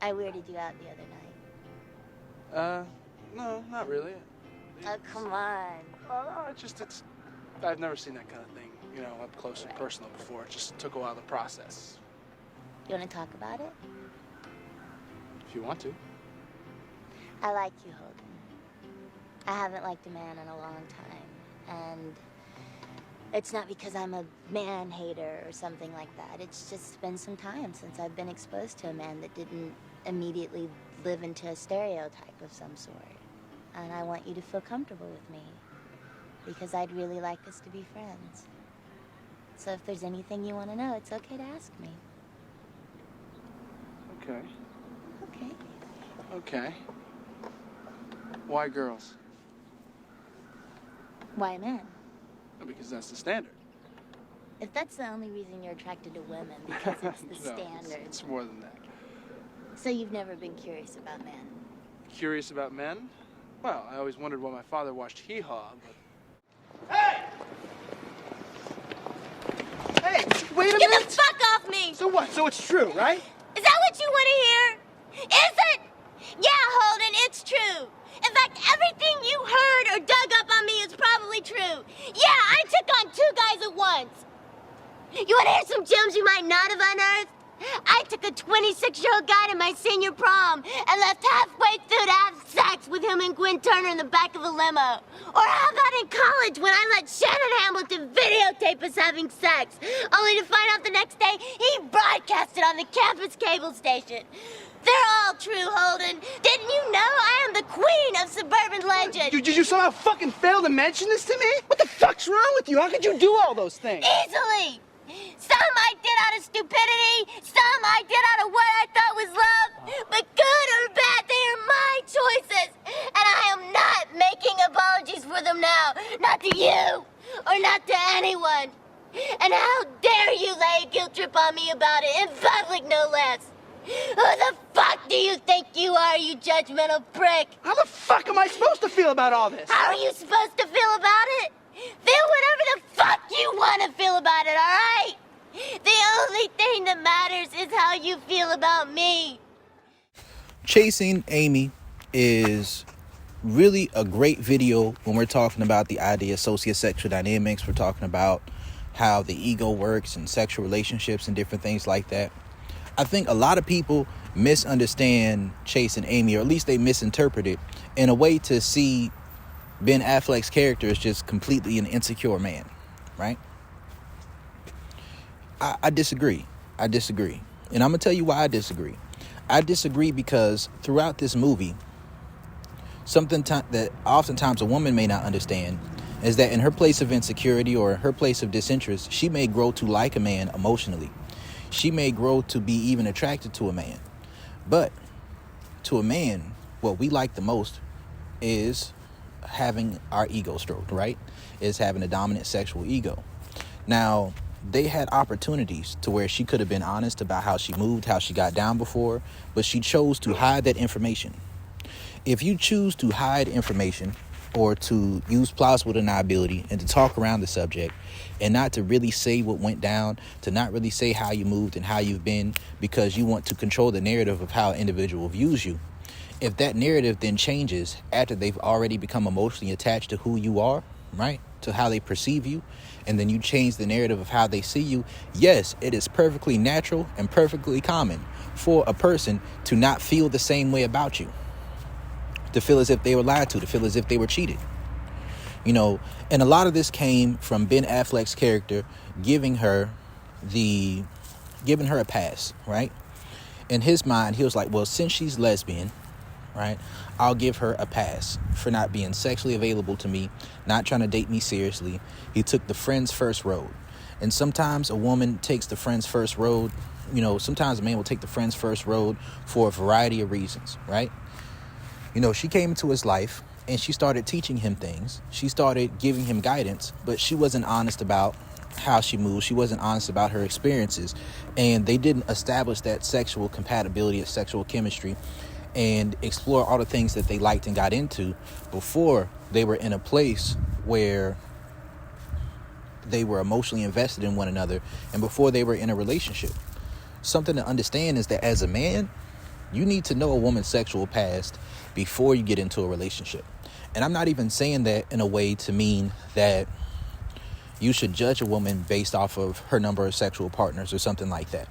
I weirded you out the other night. No, not really. Oh, come on. I've never seen that kind of thing, up close and personal before. It just took a while to process. You want to talk about it? If you want to. I like you, Holden. I haven't liked a man in a long time, and it's not because I'm a man hater or something like that. It's just been some time since I've been exposed to a man that didn't immediately live into a stereotype of some sort. And I want you to feel comfortable with me, because I'd really like us to be friends. So if there's anything you want to know, it's okay to ask me. Okay. Okay. Okay. Why girls? Why men? Because that's the standard. If that's the only reason you're attracted to women, because it's the No, standard. It's more than that. So you've never been curious about men? Curious about men? Well, I always wondered why my father watched Hee Haw, but... Hey! Hey, wait a Get minute! the fuck off me! So what? So it's true, right? Is that what you want to hear? Is it? Yeah, Holden, it's true. In fact, everything you heard or dug up on me is probably true. Yeah, I took on two guys at once. You want to hear some gems you might not have unearthed? I took a 26-year-old guy to my senior prom and left halfway through to have sex with him and Gwen Turner in the back of a limo. Or how about in college when I let Shannon Hamilton videotape us having sex, only to find out the next day he broadcast it on the campus cable station. They're all true, Holden. Didn't you know I am the queen of suburban legend? Did you somehow fucking fail to mention this to me? What the fuck's wrong with you? How could you do all those things? Easily. Some I did out of stupidity, some I did out of what I thought was love. But good or bad, they are my choices. And I am not making apologies for them now. Not to you, or not to anyone. And how dare you lay a guilt trip on me about it, in public no less. Who the fuck do you think you are, you judgmental prick? How the fuck am I supposed to feel about all this? How are you supposed to feel about it? Feel whatever the fuck you want to feel about it, all right? The only thing that matters is how you feel about me. Chasing Amy is really a great video when we're talking about the idea of sociosexual dynamics. We're talking about how the ego works and sexual relationships and different things like that. I think a lot of people misunderstand Chasing Amy, or at least they misinterpret it in a way to see Ben Affleck's character is just completely an insecure man, right? I disagree. And I'm going to tell you why I disagree. I disagree because throughout this movie, something that oftentimes a woman may not understand is that in her place of insecurity or her place of disinterest, she may grow to like a man emotionally. She may grow to be even attracted to a man. But to a man, what we like the most is having our ego stroked, right? Is having a dominant sexual ego. Now, they had opportunities to where she could have been honest about how she moved, how she got down before, but she chose to hide that information. If you choose to hide information or to use plausible deniability and to talk around the subject and not to really say what went down, to not really say how you moved and how you've been because you want to control the narrative of how an individual views you, if that narrative then changes after they've already become emotionally attached to who you are, right, to how they perceive you, and then you change the narrative of how they see you, yes, it is perfectly natural and perfectly common for a person to not feel the same way about you, to feel as if they were lied to feel as if they were cheated. And a lot of this came from Ben Affleck's character giving her a pass, right? In his mind, he was like, well, since she's lesbian, right, I'll give her a pass for not being sexually available to me, not trying to date me seriously. He took the friends first road. And sometimes a woman takes the friends first road. Sometimes a man will take the friends first road for a variety of reasons, right? She came into his life and she started teaching him things. She started giving him guidance, but she wasn't honest about how she moved. She wasn't honest about her experiences. And they didn't establish that sexual compatibility, sexual chemistry, and explore all the things that they liked and got into before they were in a place where they were emotionally invested in one another and before they were in a relationship. Something to understand is that as a man, You need to know a woman's sexual past before you get into a relationship. And I'm not even saying that in a way to mean that you should judge a woman based off of her number of sexual partners or something like that.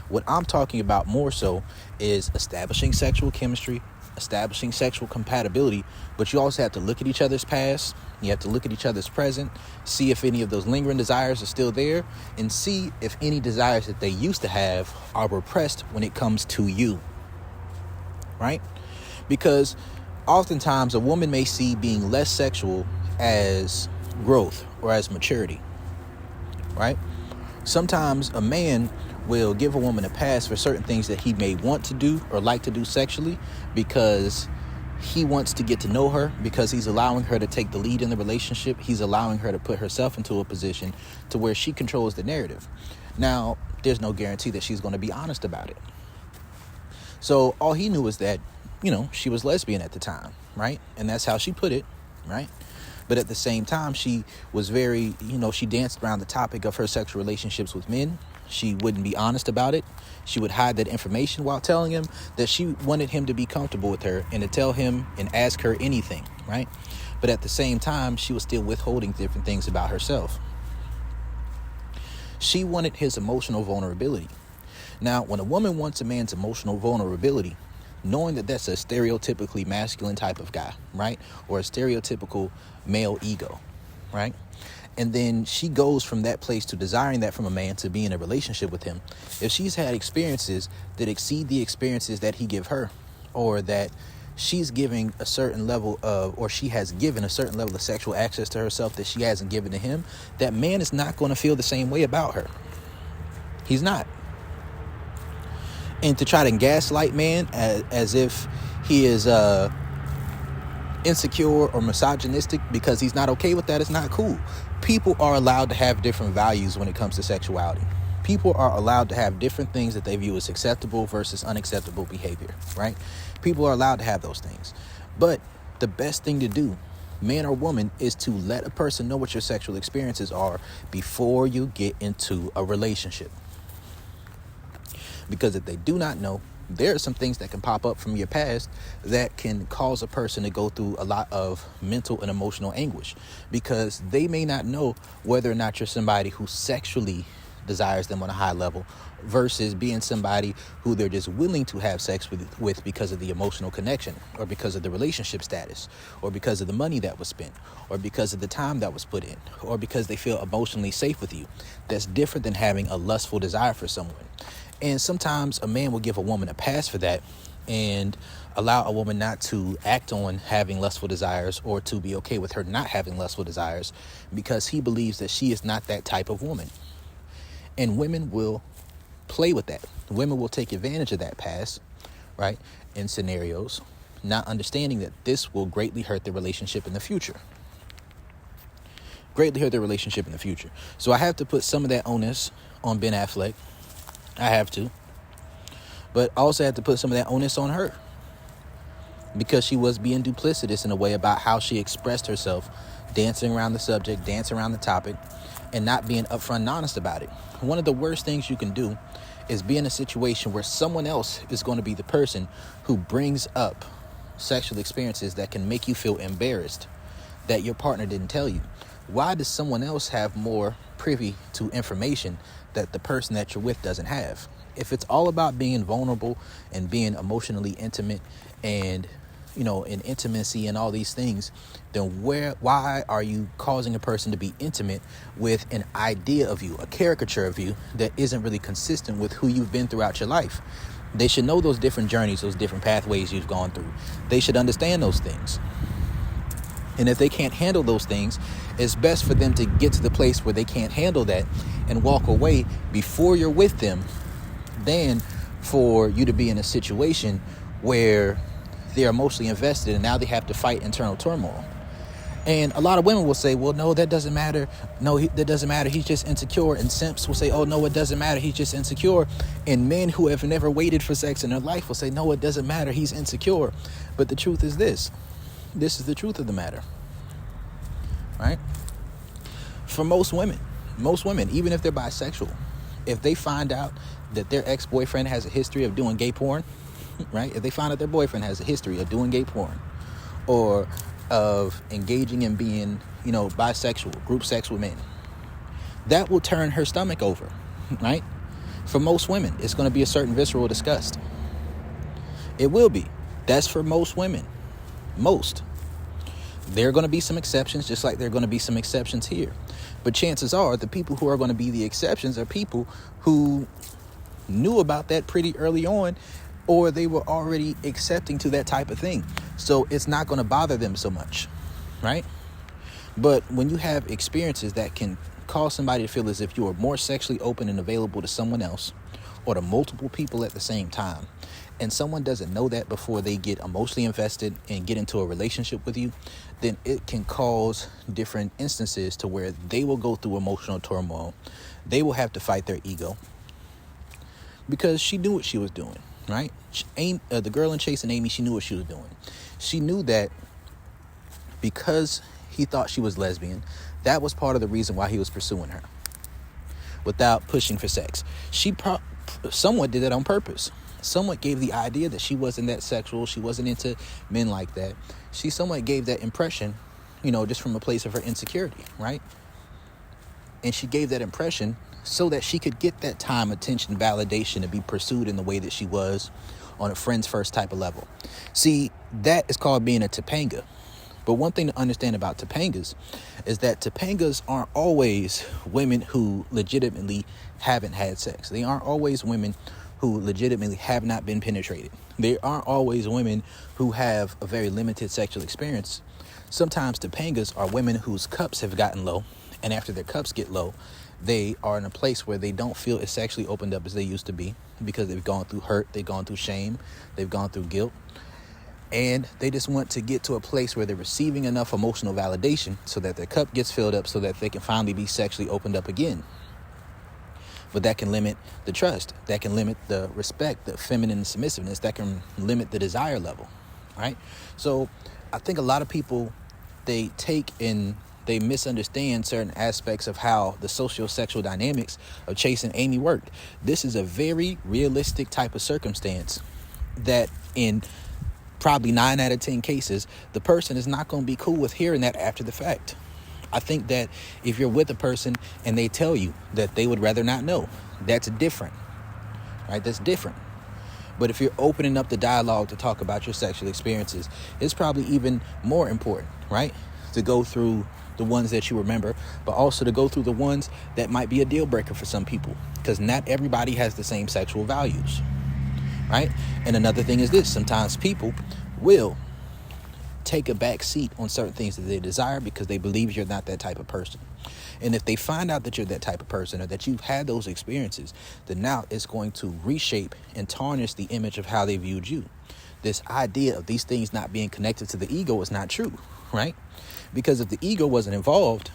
What I'm talking about more so is establishing sexual chemistry, establishing sexual compatibility, but you also have to look at each other's past. You have to look at each other's present, see if any of those lingering desires are still there, and see if any desires that they used to have are repressed when it comes to you, right? Because oftentimes a woman may see being less sexual as growth or as maturity, right? Sometimes a man will give a woman a pass for certain things that he may want to do or like to do sexually because he wants to get to know her, because he's allowing her to take the lead in the relationship. He's allowing her to put herself into a position to where she controls the narrative. Now, there's no guarantee that she's going to be honest about it. So all he knew was that, she was lesbian at the time, right? And that's how she put it, right? But at the same time, she was very, she danced around the topic of her sexual relationships with men. She wouldn't be honest about it. She would hide that information while telling him that she wanted him to be comfortable with her and to tell him and ask her anything, right? But at the same time, she was still withholding different things about herself. She wanted his emotional vulnerability. Now, when a woman wants a man's emotional vulnerability, knowing that that's a stereotypically masculine type of guy, right? Or a stereotypical male ego, right? And then she goes from that place to desiring that from a man to be in a relationship with him. If she's had experiences that exceed the experiences that he give her, or that she's giving a certain level of, or she has given a certain level of sexual access to herself that she hasn't given to him, that man is not going to feel the same way about her. He's not. And to try to gaslight man as if he is insecure or misogynistic because he's not okay with that is not cool. People are allowed to have different values when it comes to sexuality. People are allowed to have different things that they view as acceptable versus unacceptable behavior, right? People are allowed to have those things. But the best thing to do, man or woman, is to let a person know what your sexual experiences are before you get into a relationship. Because if they do not know, there are some things that can pop up from your past that can cause a person to go through a lot of mental and emotional anguish, because they may not know whether or not you're somebody who sexually desires them on a high level versus being somebody who they're just willing to have sex with because of the emotional connection, or because of the relationship status, or because of the money that was spent, or because of the time that was put in, or because they feel emotionally safe with you. That's different than having a lustful desire for someone. And sometimes a man will give a woman a pass for that and allow a woman not to act on having lustful desires, or to be okay with her not having lustful desires, because he believes that she is not that type of woman. And women will play with that. Women will take advantage of that pass, right, in scenarios, not understanding that this will greatly hurt the relationship in the future. Greatly hurt their relationship in the future. So I have to put some of that onus on Ben Affleck. I have to. But I also have to put some of that onus on her, because she was being duplicitous in a way about how she expressed herself, dancing around the subject, dancing around the topic, and not being upfront and honest about it. One of the worst things you can do is be in a situation where someone else is going to be the person who brings up sexual experiences that can make you feel embarrassed that your partner didn't tell you. Why does someone else have more privy to information that the person that you're with doesn't have? If it's all about being vulnerable and being emotionally intimate and, in intimacy and all these things, then why are you causing a person to be intimate with an idea of you, a caricature of you that isn't really consistent with who you've been throughout your life? They should know those different journeys, those different pathways you've gone through. They should understand those things. And if they can't handle those things, it's best for them to get to the place where they can't handle that and walk away before you're with them, than for you to be in a situation where they're emotionally invested and now they have to fight internal turmoil. And a lot of women will say, well, no, that doesn't matter. No, that doesn't matter. He's just insecure. And simps will say, oh, no, it doesn't matter. He's just insecure. And men who have never waited for sex in their life will say, no, it doesn't matter. He's insecure. But the truth is this. This is the truth of the matter, right? For most women, even if they're bisexual, if they find out that their ex-boyfriend has a history of doing gay porn, right? If they find out their boyfriend has a history of doing gay porn or of engaging in being, bisexual, group sex with men, that will turn her stomach over, right? For most women, it's going to be a certain visceral disgust. It will be. That's for most women. Most. There are going to be some exceptions, just like there are going to be some exceptions here. But chances are the people who are going to be the exceptions are people who knew about that pretty early on, or they were already accepting to that type of thing. So it's not going to bother them so much, right? But when you have experiences that can cause somebody to feel as if you are more sexually open and available to someone else or to multiple people at the same time, and someone doesn't know that before they get emotionally invested and get into a relationship with you, then it can cause different instances to where they will go through emotional turmoil. They will have to fight their ego because she knew what she was doing, right? The girl in Chasing Amy, she knew what she was doing. She knew that because he thought she was lesbian, that was part of the reason why he was pursuing her without pushing for sex. She somewhat did that on purpose. Somewhat gave the idea that she wasn't that sexual. She wasn't into men like that. She somewhat gave that impression, just from a place of her insecurity, right? And she gave that impression so that she could get that time, attention, validation to be pursued in the way that she was on a friend's first type of level. See, that is called being a Topanga. But one thing to understand about Topangas is that Topangas aren't always women who legitimately haven't had sex. They aren't always women who legitimately have not been penetrated. They aren't always women who have a very limited sexual experience. Sometimes Topangas are women whose cups have gotten low, and after their cups get low, they are in a place where they don't feel as sexually opened up as they used to be because they've gone through hurt, they've gone through shame, they've gone through guilt. And they just want to get to a place where they're receiving enough emotional validation so that their cup gets filled up so that they can finally be sexually opened up again. But that can limit the trust. That can limit the respect, the feminine submissiveness. That can limit the desire level, right? So I think a lot of people, they misunderstand certain aspects of how the socio-sexual dynamics of Chasing Amy worked. This is a very realistic type of circumstance that in probably 9 out of 10 cases, the person is not going to be cool with hearing that after the fact. I think that if you're with a person and they tell you that they would rather not know, that's different, right? That's different. But if you're opening up the dialogue to talk about your sexual experiences, it's probably even more important, right? To go through the ones that you remember, but also to go through the ones that might be a deal breaker for some people, because not everybody has the same sexual values, right? And another thing is this: sometimes people will take a back seat on certain things that they desire because they believe you're not that type of person. And if they find out that you're that type of person or that you've had those experiences, then now it's going to reshape and tarnish the image of how they viewed you. This idea of these things not being connected to the ego is not true, right? Because if the ego wasn't involved,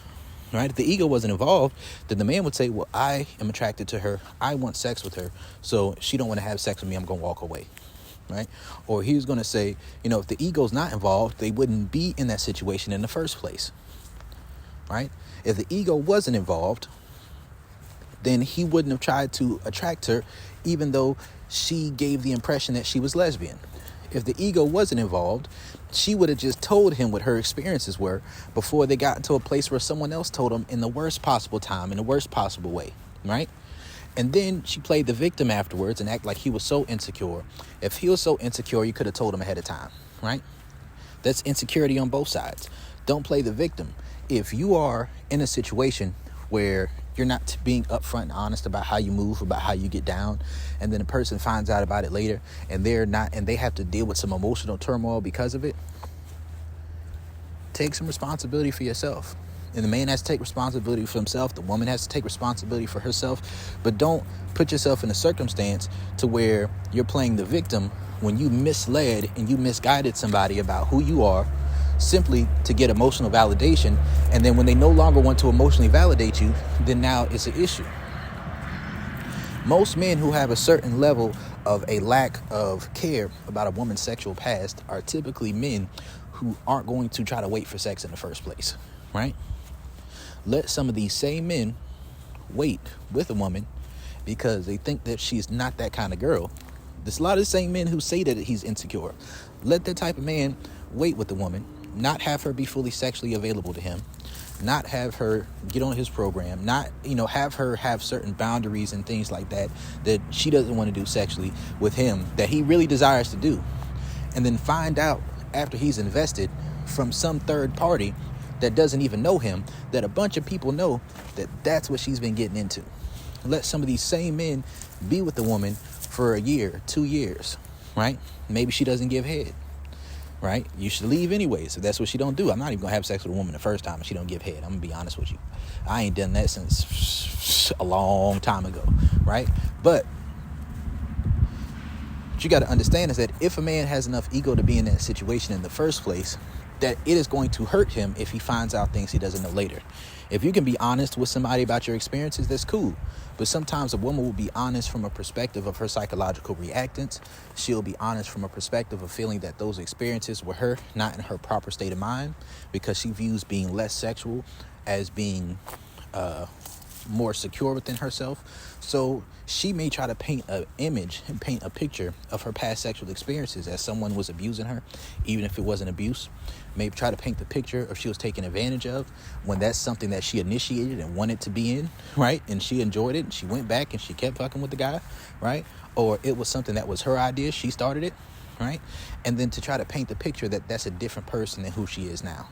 right? If the ego wasn't involved, then the man would say, well, I am attracted to her. I want sex with her. So if she don't want to have sex with me, I'm going to walk away. Right? Or he was going to say, if the ego's not involved, they wouldn't be in that situation in the first place. Right? If the ego wasn't involved, then he wouldn't have tried to attract her, even though she gave the impression that she was lesbian. If the ego wasn't involved, she would have just told him what her experiences were before they got into a place where someone else told them in the worst possible time, in the worst possible way. Right? And then she played the victim afterwards and act like he was so insecure. If he was so insecure, you could have told him ahead of time, right? That's insecurity on both sides. Don't play the victim. If you are in a situation where you're not being upfront and honest about how you move, about how you get down, and then a person finds out about it later and they have to deal with some emotional turmoil because of it, take some responsibility for yourself. And the man has to take responsibility for himself. The woman has to take responsibility for herself. But don't put yourself in a circumstance to where you're playing the victim when you misled and you misguided somebody about who you are simply to get emotional validation. And then when they no longer want to emotionally validate you, then now it's an issue. Most men who have a certain level of a lack of care about a woman's sexual past are typically men who aren't going to try to wait for sex in the first place, right? Let some of these same men wait with a woman because they think that she's not that kind of girl. There's a lot of the same men who say that he's insecure. Let that type of man wait with the woman, not have her be fully sexually available to him, not have her get on his program, not, have her have certain boundaries and things like that she doesn't want to do sexually with him that he really desires to do. And then find out after he's invested from some third party that doesn't even know him, that a bunch of people know that that's what she's been getting into. Let some of these same men be with the woman for a year, 2 years, right? Maybe she doesn't give head, right? You should leave anyways if that's what she don't do. I'm not even gonna have sex with a woman the first time if she don't give head. I'm gonna be honest with you. I ain't done that since a long time ago, right? But what you got to understand is that if a man has enough ego to be in that situation in the first place, that it is going to hurt him if he finds out things he doesn't know later. If you can be honest with somebody about your experiences, that's cool. But sometimes a woman will be honest from a perspective of her psychological reactance. She'll be honest from a perspective of feeling that those experiences were her not in her proper state of mind, because she views being less sexual as being more secure within herself. So she may try to paint an image and paint a picture of her past sexual experiences as someone was abusing her, even if it wasn't abuse. Maybe try to paint the picture of she was taken advantage of, when that's something that she initiated and wanted to be in, right? And she enjoyed it and she went back and she kept fucking with the guy, right? Or it was something that was her idea, she started it, right? And then to try to paint the picture that that's a different person than who she is now.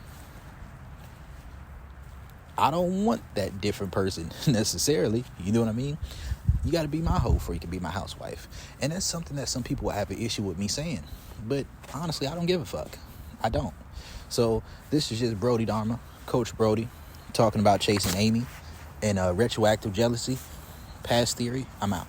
I don't want that different person necessarily. You know what I mean? You got to be my hoe before you can be my housewife. And that's something that some people will have an issue with me saying. But honestly, I don't give a fuck. I don't. So this is just Brody Dharma, Coach Brody, talking about chasing Amy and retroactive jealousy, past theory. I'm out.